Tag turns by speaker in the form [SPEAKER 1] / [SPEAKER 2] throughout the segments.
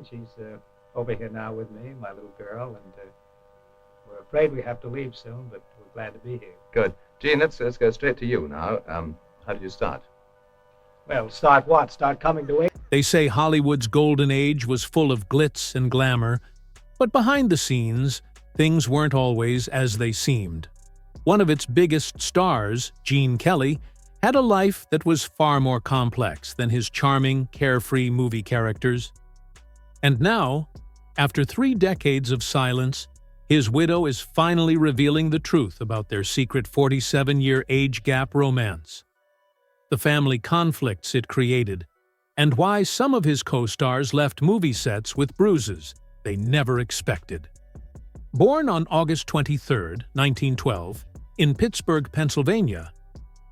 [SPEAKER 1] She's over here now with me, my little girl, and we're afraid we have to leave soon, but we're glad to be here.
[SPEAKER 2] Good. Gene, let's go straight to you now. How did you start?
[SPEAKER 1] Well, start what? Start coming to age?
[SPEAKER 3] They say Hollywood's golden age was full of glitz and glamour, but behind the scenes, things weren't always as they seemed. One of its biggest stars, Gene Kelly, had a life that was far more complex than his charming, carefree movie characters. And now, after 3 decades of silence, his widow is finally revealing the truth about their secret 47-year age gap romance, the family conflicts it created, and why some of his co-stars left movie sets with bruises they never expected. Born on August 23, 1912, in Pittsburgh, Pennsylvania,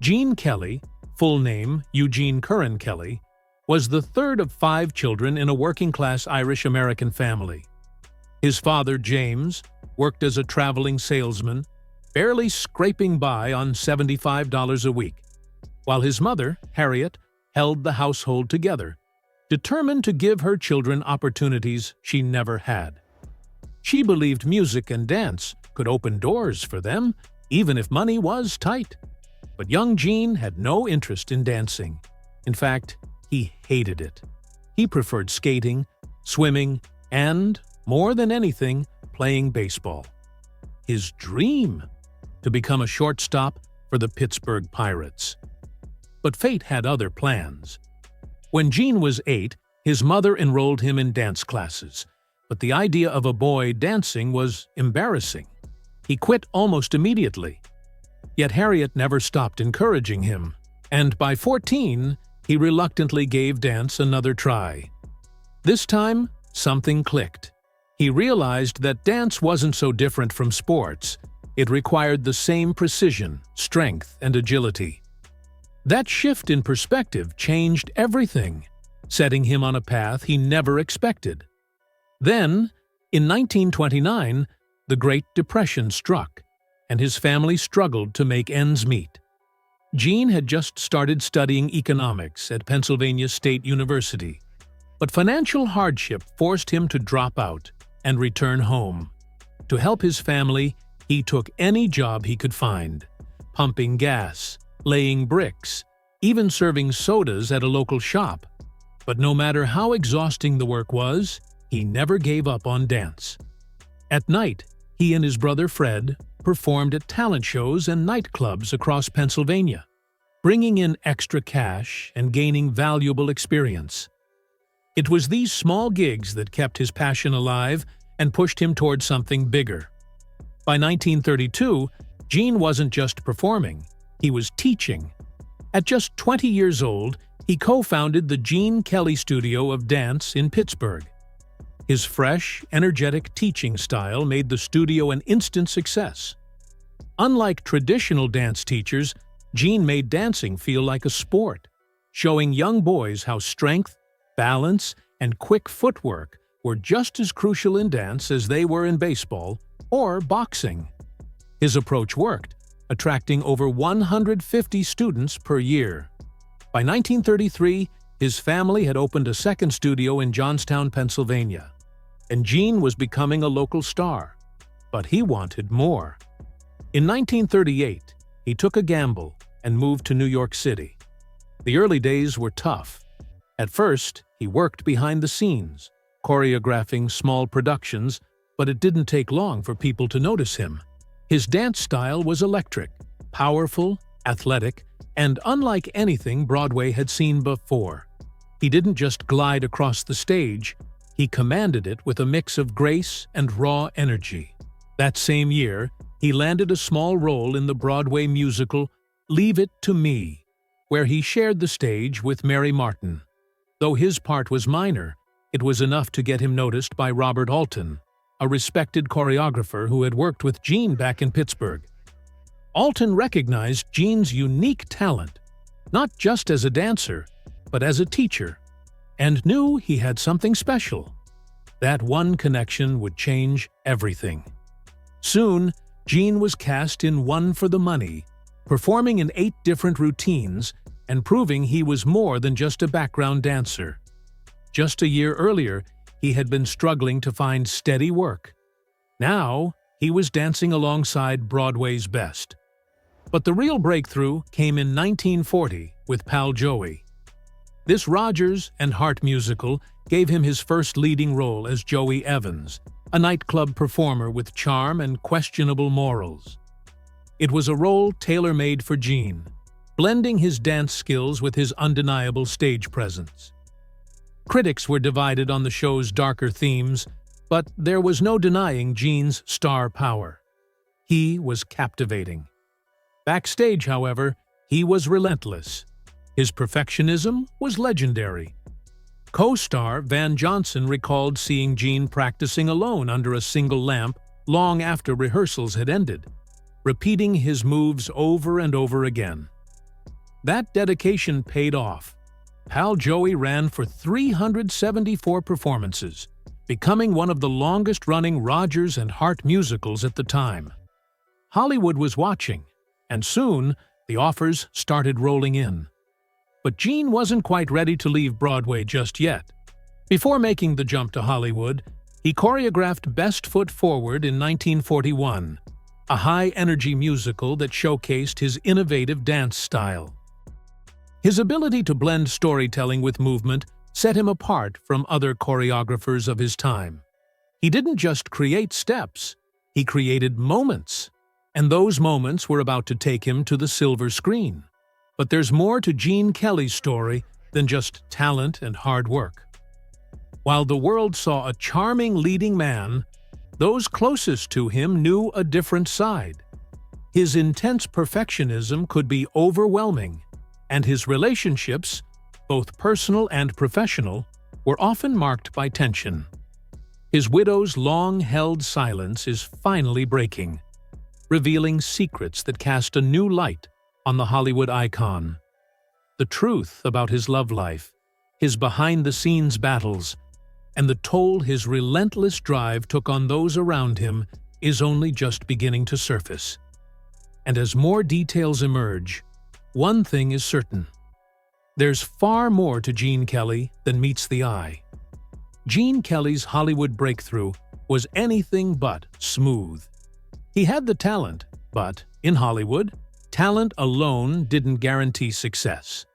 [SPEAKER 3] Gene Kelly, full name Eugene Curran Kelly, was the third of 5 children in a working-class Irish-American family. His father, James, worked as a traveling salesman, barely scraping by on $75 a week, while his mother, Harriet, held the household together, determined to give her children opportunities she never had. She believed music and dance could open doors for them, even if money was tight. But young Gene had no interest in dancing. In fact, he hated it. He preferred skating, swimming, and, more than anything, playing baseball. His dream: to become a shortstop for the Pittsburgh Pirates. But fate had other plans. When Gene was 8, his mother enrolled him in dance classes, but the idea of a boy dancing was embarrassing. He quit almost immediately. Yet Harriet never stopped encouraging him, and by 14, he reluctantly gave dance another try. This time, something clicked. He realized that dance wasn't so different from sports. It required the same precision, strength, and agility. That shift in perspective changed everything, setting him on a path he never expected. Then, in 1929, the Great Depression struck, and his family struggled to make ends meet. Gene had just started studying economics at Pennsylvania State University, but financial hardship forced him to drop out and return home. To help his family, he took any job he could find: pumping gas, laying bricks, even serving sodas at a local shop. But no matter how exhausting the work was, he never gave up on dance. At night, he and his brother Fred performed at talent shows and nightclubs across Pennsylvania, bringing in extra cash and gaining valuable experience. It was these small gigs that kept his passion alive and pushed him toward something bigger. By 1932, Gene wasn't just performing, he was teaching. At just 20 years old, he co-founded the Gene Kelly Studio of Dance in Pittsburgh. His fresh, energetic teaching style made the studio an instant success. Unlike traditional dance teachers, Gene made dancing feel like a sport, showing young boys how strength, balance, and quick footwork were just as crucial in dance as they were in baseball or boxing. His approach worked, attracting over 150 students per year. By 1933, his family had opened a second studio in Johnstown, Pennsylvania, and Gene was becoming a local star. But he wanted more. In 1938, he took a gamble and moved to New York City. The early days were tough. At first, he worked behind the scenes, choreographing small productions, but it didn't take long for people to notice him. His dance style was electric, powerful, athletic, and unlike anything Broadway had seen before. He didn't just glide across the stage, he commanded it with a mix of grace and raw energy. That same year, he landed a small role in the Broadway musical Leave It to Me, where he shared the stage with Mary Martin. Though his part was minor, it was enough to get him noticed by Robert Alton, a respected choreographer who had worked with Gene back in Pittsburgh. Alton recognized Gene's unique talent, not just as a dancer, but as a teacher, and knew he had something special. That one connection would change everything. Soon, Gene was cast in One for the Money, performing in 8 different routines and proving he was more than just a background dancer. Just a year earlier, he had been struggling to find steady work. Now, he was dancing alongside Broadway's best. But the real breakthrough came in 1940 with Pal Joey. This Rodgers and Hart musical gave him his first leading role as Joey Evans, a nightclub performer with charm and questionable morals. It was a role tailor-made for Gene, blending his dance skills with his undeniable stage presence. Critics were divided on the show's darker themes, but there was no denying Gene's star power. He was captivating. Backstage, however, he was relentless. His perfectionism was legendary. Co-star Van Johnson recalled seeing Gene practicing alone under a single lamp long after rehearsals had ended, repeating his moves over and over again. That dedication paid off. Pal Joey ran for 374 performances, becoming one of the longest-running Rodgers and Hart musicals at the time. Hollywood was watching, and soon the offers started rolling in. But Gene wasn't quite ready to leave Broadway just yet. Before making the jump to Hollywood, he choreographed Best Foot Forward in 1941, a high-energy musical that showcased his innovative dance style. His ability to blend storytelling with movement set him apart from other choreographers of his time. He didn't just create steps, he created moments. And those moments were about to take him to the silver screen. But there's more to Gene Kelly's story than just talent and hard work. While the world saw a charming leading man, those closest to him knew a different side. His intense perfectionism could be overwhelming, and his relationships, both personal and professional, were often marked by tension. His widow's long-held silence is finally breaking, revealing secrets that cast a new light on the Hollywood icon. The truth about his love life, his behind-the-scenes battles, and the toll his relentless drive took on those around him is only just beginning to surface. And as more details emerge, one thing is certain. There's far more to Gene Kelly than meets the eye. Gene Kelly's Hollywood breakthrough was anything but smooth. He had the talent, but, in Hollywood, talent alone didn't guarantee success.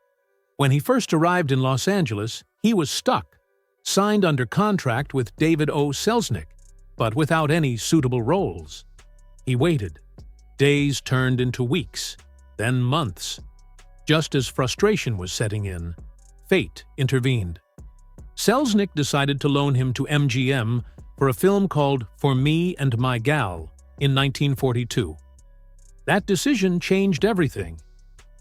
[SPEAKER 3] When he first arrived in Los Angeles, he was stuck, signed under contract with David O. Selznick, but without any suitable roles. He waited. Days turned into weeks, then months. Just as frustration was setting in, fate intervened. Selznick decided to loan him to MGM for a film called For Me and My Gal in 1942. That decision changed everything.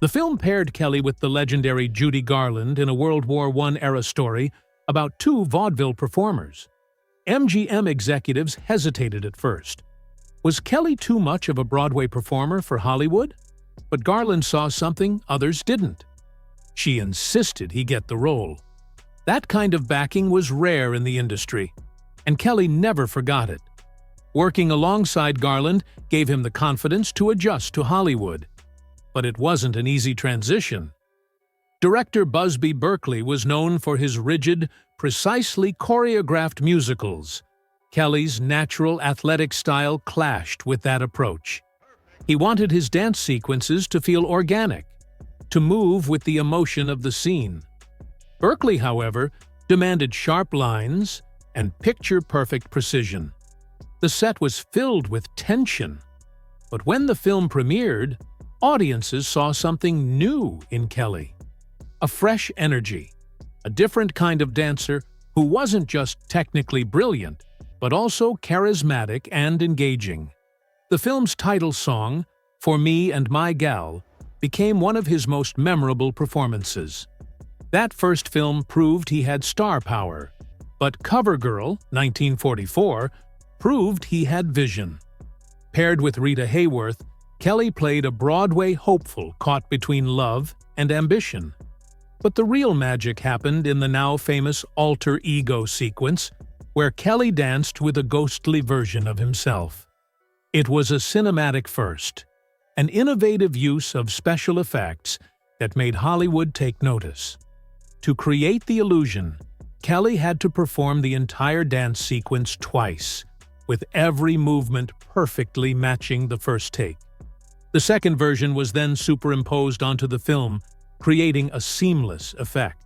[SPEAKER 3] The film paired Kelly with the legendary Judy Garland in a World War I-era story about two vaudeville performers. MGM executives hesitated at first. Was Kelly too much of a Broadway performer for Hollywood? But Garland saw something others didn't. She insisted he get the role. That kind of backing was rare in the industry, and Kelly never forgot it. Working alongside Garland gave him the confidence to adjust to Hollywood. But it wasn't an easy transition. Director Busby Berkeley was known for his rigid, precisely choreographed musicals. Kelly's natural athletic style clashed with that approach. He wanted his dance sequences to feel organic, to move with the emotion of the scene. Berkeley, however, demanded sharp lines and picture-perfect precision. The set was filled with tension. But when the film premiered, audiences saw something new in Kelly. A fresh energy, a different kind of dancer who wasn't just technically brilliant, but also charismatic and engaging. The film's title song, For Me and My Gal, became one of his most memorable performances. That first film proved he had star power, but CoverGirl, 1944, proved he had vision. Paired with Rita Hayworth, Kelly played a Broadway hopeful caught between love and ambition. But the real magic happened in the now famous alter ego sequence, where Kelly danced with a ghostly version of himself. It was a cinematic first, an innovative use of special effects that made Hollywood take notice. To create the illusion, Kelly had to perform the entire dance sequence twice, with every movement perfectly matching the first take. The second version was then superimposed onto the film, creating a seamless effect.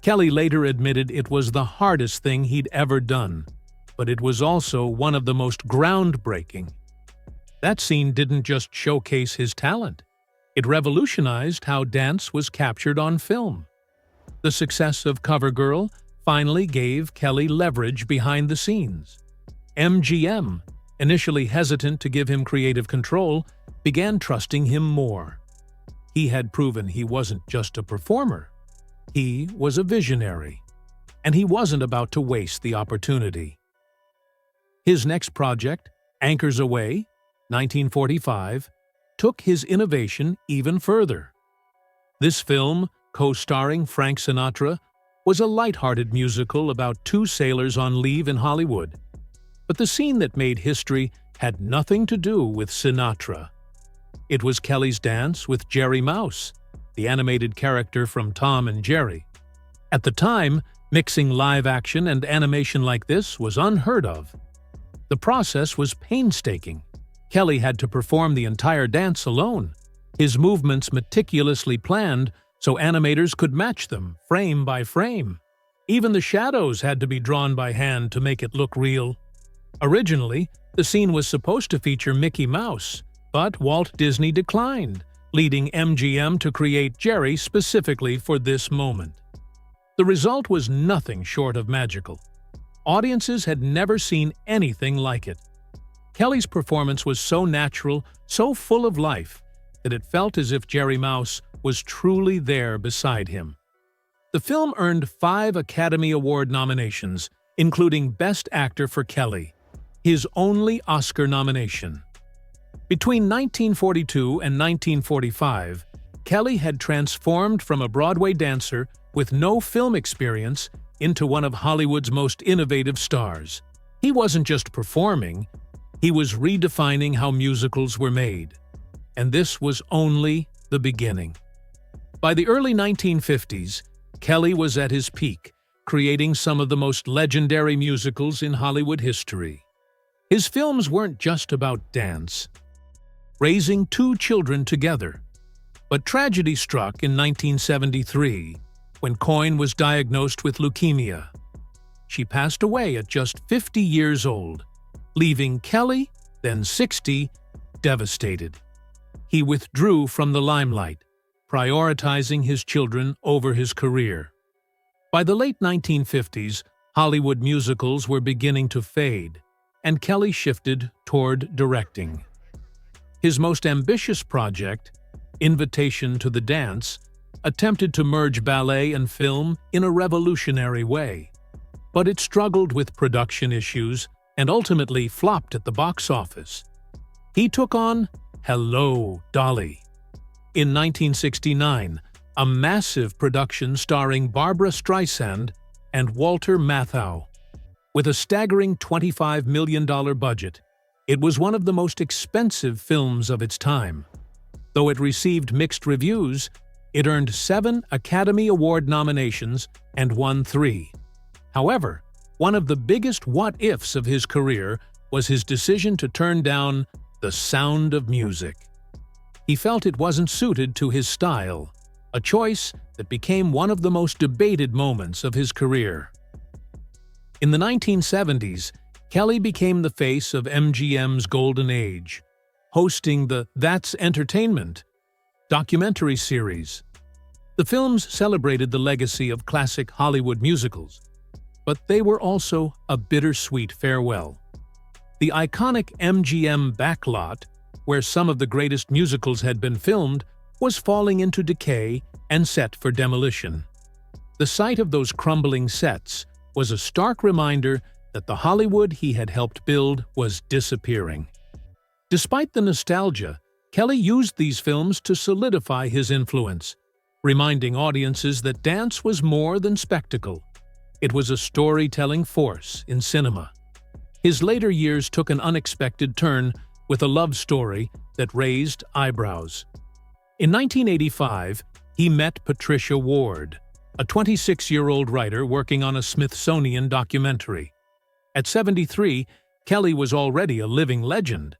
[SPEAKER 3] Kelly later admitted it was the hardest thing he'd ever done, but it was also one of the most groundbreaking. That scene didn't just showcase his talent. It revolutionized how dance was captured on film. The success of CoverGirl finally gave Kelly leverage behind the scenes. MGM, initially hesitant to give him creative control, began trusting him more. He had proven he wasn't just a performer. He was a visionary, and he wasn't about to waste the opportunity. His next project, Anchors Aweigh, 1945, took his innovation even further. This film, co-starring Frank Sinatra, was a light-hearted musical about two sailors on leave in Hollywood. But the scene that made history had nothing to do with Sinatra. It was Kelly's dance with Jerry Mouse, the animated character from Tom and Jerry. At the time, mixing live action and animation like this was unheard of. The process was painstaking. Kelly had to perform the entire dance alone, his movements meticulously planned so animators could match them frame by frame. Even the shadows had to be drawn by hand to make it look real. Originally, the scene was supposed to feature Mickey Mouse, but Walt Disney declined, leading MGM to create Jerry specifically for this moment. The result was nothing short of magical. Audiences had never seen anything like it. Kelly's performance was so natural, so full of life, that it felt as if Jerry Mouse was truly there beside him. The film earned 5 Academy Award nominations, including Best Actor for Kelly, his only Oscar nomination. Between 1942 and 1945, Kelly had transformed from a Broadway dancer with no film experience into one of Hollywood's most innovative stars. He wasn't just performing, he was redefining how musicals were made. And this was only the beginning. By the early 1950s, Kelly was at his peak, creating some of the most legendary musicals in Hollywood history. His films weren't just about dance, raising 2 children together. But tragedy struck in 1973, when Coyne was diagnosed with leukemia. She passed away at just 50 years old, leaving Kelly, then 60, devastated. He withdrew from the limelight, prioritizing his children over his career. By the late 1950s, Hollywood musicals were beginning to fade, and Kelly shifted toward directing. His most ambitious project, Invitation to the Dance, attempted to merge ballet and film in a revolutionary way. But it struggled with production issues and ultimately flopped at the box office. He took on Hello, Dolly! In 1969, a massive production starring Barbra Streisand and Walter Matthau. With a staggering $25 million budget, it was one of the most expensive films of its time. Though it received mixed reviews, it earned 7 Academy Award nominations and won 3. However, one of the biggest what-ifs of his career was his decision to turn down The Sound of Music. He felt it wasn't suited to his style, a choice that became one of the most debated moments of his career. In the 1970s, Kelly became the face of MGM's golden age, hosting the That's Entertainment documentary series. The films celebrated the legacy of classic Hollywood musicals, but they were also a bittersweet farewell. The iconic MGM backlot, where some of the greatest musicals had been filmed, was falling into decay and set for demolition. The sight of those crumbling sets was a stark reminder that the Hollywood he had helped build was disappearing. Despite the nostalgia, Kelly used these films to solidify his influence, reminding audiences that dance was more than spectacle. It was a storytelling force in cinema. His later years took an unexpected turn with a love story that raised eyebrows. In 1985, he met Patricia Ward, a 26-year-old writer working on a Smithsonian documentary. At 73, Kelly was already a living legend,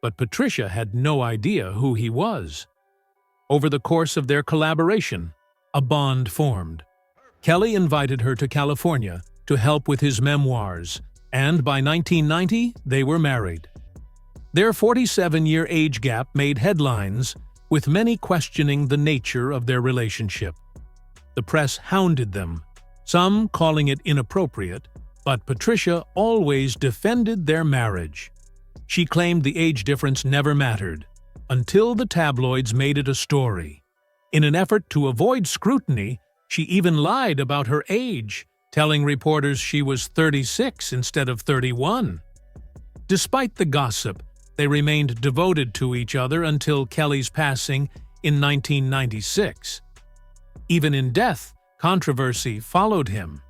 [SPEAKER 3] but Patricia had no idea who he was. Over the course of their collaboration, a bond formed. Kelly invited her to California to help with his memoirs, and by 1990, they were married. Their 47-year age gap made headlines, with many questioning the nature of their relationship. The press hounded them, some calling it inappropriate, but Patricia always defended their marriage. She claimed the age difference never mattered, until the tabloids made it a story. In an effort to avoid scrutiny, she even lied about her age, telling reporters she was 36 instead of 31. Despite the gossip, they remained devoted to each other until Kelly's passing in 1996. Even in death, controversy followed him.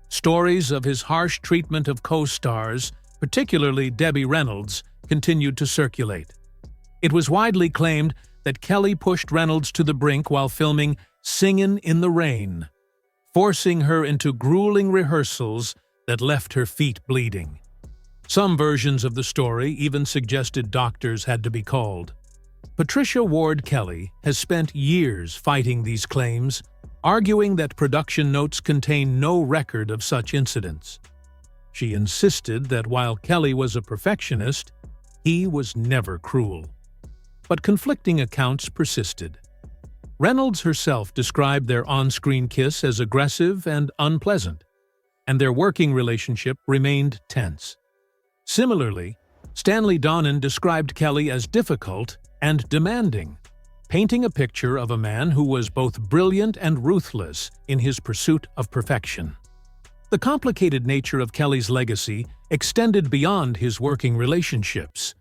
[SPEAKER 3] Stories of his harsh treatment of co-stars, particularly Debbie Reynolds, continued to circulate. It was widely claimed that Kelly pushed Reynolds to the brink while filming Singin' in the Rain, forcing her into grueling rehearsals that left her feet bleeding. Some versions of the story even suggested doctors had to be called. Patricia Ward Kelly has spent years fighting these claims, arguing that production notes contain no record of such incidents. She insisted that while Kelly was a perfectionist, he was never cruel. But conflicting accounts persisted. Reynolds herself described their on-screen kiss as aggressive and unpleasant, and their working relationship remained tense. Similarly, Stanley Donen described Kelly as difficult and demanding, painting a picture of a man who was both brilliant and ruthless in his pursuit of perfection. The complicated nature of Kelly's legacy extended beyond his working relationships.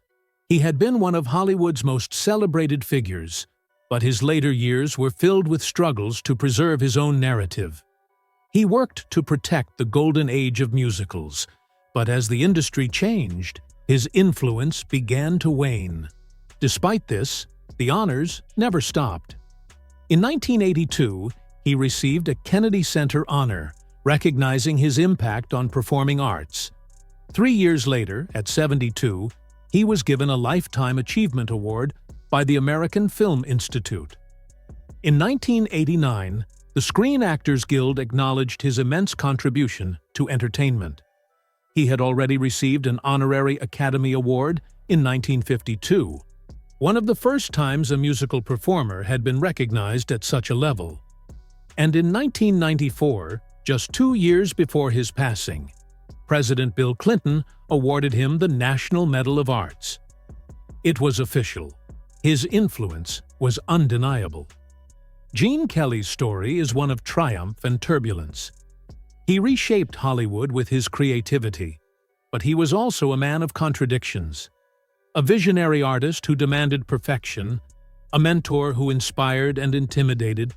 [SPEAKER 3] He had been one of Hollywood's most celebrated figures, but his later years were filled with struggles to preserve his own narrative. He worked to protect the golden age of musicals, but as the industry changed, his influence began to wane. Despite this, the honors never stopped. In 1982, he received a Kennedy Center honor, recognizing his impact on performing arts. 3 years later, at 72, he was given a Lifetime Achievement Award by the American Film Institute. In 1989, the Screen Actors Guild acknowledged his immense contribution to entertainment. He had already received an honorary Academy Award in 1952, one of the first times a musical performer had been recognized at such a level. And in 1994, just 2 years before his passing, President Bill Clinton awarded him the National Medal of Arts. It was official. His influence was undeniable. Gene Kelly's story is one of triumph and turbulence. He reshaped Hollywood with his creativity, but he was also a man of contradictions. A visionary artist who demanded perfection, a mentor who inspired and intimidated,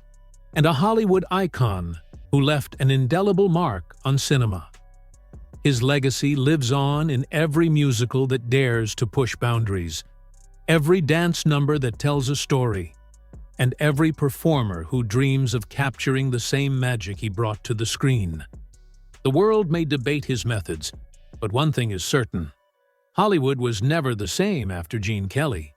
[SPEAKER 3] and a Hollywood icon who left an indelible mark on cinema. His legacy lives on in every musical that dares to push boundaries, every dance number that tells a story, and every performer who dreams of capturing the same magic he brought to the screen. The world may debate his methods, but one thing is certain: Hollywood was never the same after Gene Kelly.